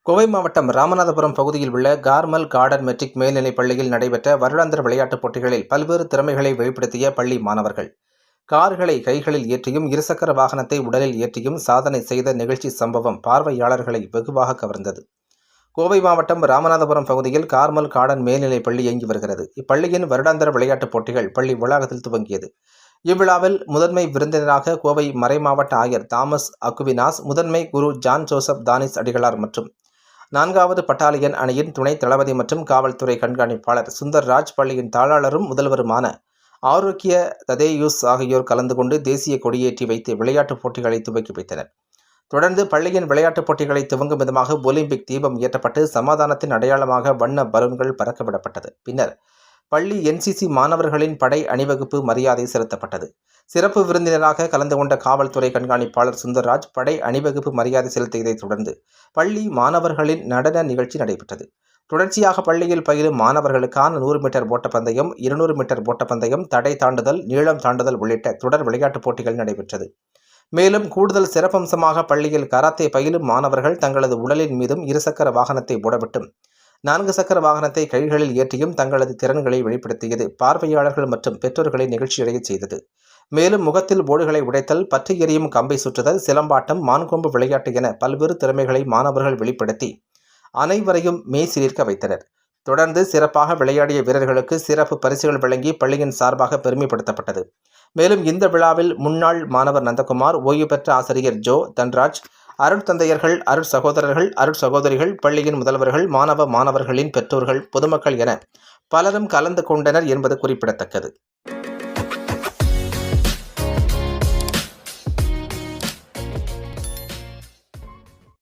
கோவை மாவட்டம் ராமநாதபுரம் பகுதியில் உள்ள கார்மல் கார்டன் மெட்ரிக் மேல்நிலைப் பள்ளியில் நடைபெற்ற வருடாந்திர விளையாட்டுப் போட்டிகளில் பல்வேறு திறமைகளை வெளிப்படுத்திய பள்ளி மாணவர்கள் கார்களை கைகளில் ஏற்றியும் இருசக்கர வாகனத்தை உடலில் ஏற்றியும் சாதனை செய்த நிகழ்ச்சி சம்பவம் பார்வையாளர்களை வெகுவாக கவர்ந்தது. கோவை மாவட்டம் ராமநாதபுரம் பகுதியில் கார்மல் கார்டன் மேல்நிலைப் பள்ளி இயங்கி வருகிறது. இப்பள்ளியின் வருடாந்திர விளையாட்டுப் போட்டிகள் பள்ளி வளாகத்தில் துவங்கியது. இவ்விழாவில் முதன்மை விருந்தினராக கோவை மறைமாவட்ட ஆயர் தாமஸ் அக்குவினாஸ், முதன்மை குரு ஜான் ஜோசப் தானிஸ் அடிகளார் மற்றும் 4வது பட்டாலியன் அணியின் துணைத் தளபதி மற்றும் காவல்துறை கண்காணிப்பாளர் சுந்தர்ராஜ், பள்ளியின் தாளாளரும் முதல்வருமான ஆரோக்கிய ததேயூஸ் ஆகியோர் கலந்து கொண்டு தேசிய கொடியேற்றி வைத்து விளையாட்டுப் போட்டிகளை துவக்கி வைத்தனர். தொடர்ந்து பள்ளியின் விளையாட்டுப் போட்டிகளை துவங்கும் விதமாக ஒலிம்பிக் தீபம் ஏற்றப்பட்டு சமாதானத்தின் அடையாளமாக வண்ண பலூன்கள் பறக்கவிடப்பட்டது. பின்னர் பள்ளி என்சிசி மாணவர்களின் படை அணிவகுப்பு மரியாதை செலுத்தப்பட்டது. சிறப்பு விருந்தினராக கலந்து கொண்ட காவல்துறை கண்காணிப்பாளர் சுந்தர்ராஜ் படை அணிவகுப்பு மரியாதை செலுத்தியதைத் தொடர்ந்து பள்ளி மாணவர்களின் நடன நிகழ்ச்சி நடைபெற்றது. தொடர்ச்சியாக பள்ளியில் பயிலும் மாணவர்களுக்கான 100 மீட்டர் ஓட்டப்பந்தயம், 200 மீட்டர் ஓட்டப்பந்தயம், தடை தாண்டுதல், நீளம் தாண்டுதல் உள்ளிட்ட தொடர் விளையாட்டுப் போட்டிகள் நடைபெற்றது. மேலும் கூடுதல் சிறப்பம்சமாக பள்ளியில் கராத்தே பயிலும் மாணவர்கள் தங்களது உடலின் மீதும் இருசக்கர வாகனத்தை ஓடவிட்டும் 4 சக்கர வாகனத்தை கைகளில் ஏற்றியும் தங்களது திறன்களை வெளிப்படுத்தியது பார்வையாளர்கள் மற்றும் பெற்றோர்களை நிகழ்ச்சியடையச் செய்தது. மேலும் முகத்தில் ஓடுகளை உடைத்தல், பற்றி எறியும் கம்பை சுற்றுதல், சிலம்பாட்டம், மான்கொம்பு விளையாட்டு என பல்வேறு திறமைகளை மாணவர்கள் வெளிப்படுத்தி அனைவரையும் மெய்சிலிர்க்க வைத்தனர். தொடர்ந்து சிறப்பாக விளையாடிய வீரர்களுக்கு சிறப்பு பரிசுகள் வழங்கி பள்ளியின் சார்பாக பெருமைப்படுத்தப்பட்டது. மேலும் இந்த விழாவில் முன்னாள் மாணவர் நந்தகுமார், ஓய்வு பெற்ற ஆசிரியர் ஜோ தன்ராஜ், அருட்தந்தையர்கள், அருட்சகோதரர்கள், அருட்சகோதரிகள், பள்ளியின் முதல்வர்கள், மாணவர்களின் பெற்றோர்கள், பொதுமக்கள் என பலரும் கலந்து கொண்டனர் என்பது குறிப்பிடத்தக்கது.